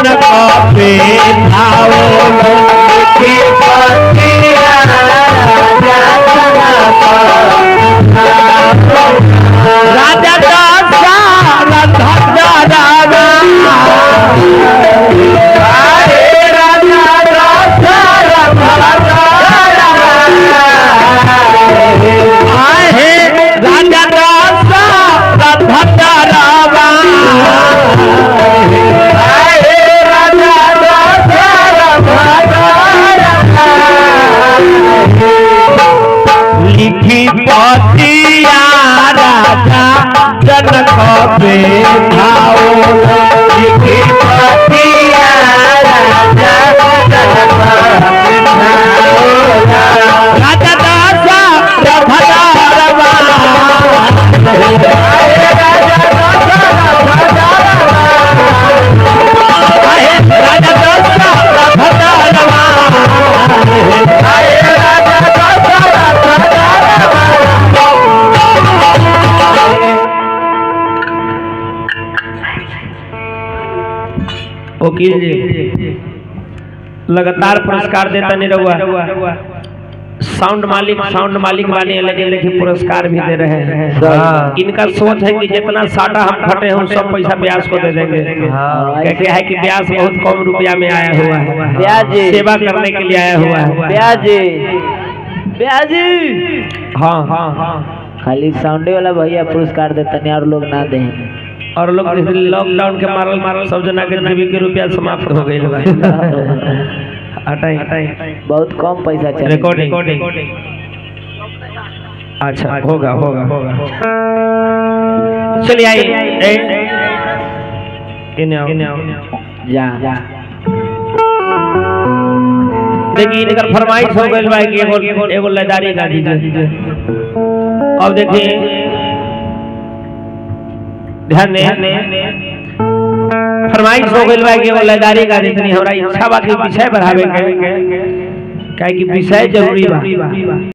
जनक पे धाओ के पतिया राजा लिखी पतिया राजा जनक पे धाओ लिखी पतिया राजा जनक पे धाओ राजा दासा रभदारवा राजा दासा रभदारवा वकील जी लगातार पुरस्कार देता नहीं रहुआ। साउंड मालिक वाले लेकिन पुरस्कार भी दे रहे हैं। इनका सोच है कि जितना साटा हम फटे हैं सब पैसा ब्यास को दे देंगे। क्या है कि ब्यास बहुत कम रुपया में आया हुआ है, सेवा करने के लिए आया हुआ है। ब्याज हाँ खाली साउंडे वाला भैया पुरस्कार देता नहीं और लोग ना देंगे। और लोग लॉकडाउन के मारल सब जना के जीवी के रुपया समाप्त हो गई। हटाई बहुत कम पैसा चल रिकॉर्डिंग। अच्छा होगा चलिए आइए जा देखिए इनका फरमाइश हो गई भाई कि एगो लदारी गा दीजिए। अब देखिए ध्यान दे फरमाइश हो गई भाई कि एगो लदारी गा दी। हमरा इच्छा बा कि विषय बढ़ावे के, काहे कि विषय जरूरी बा।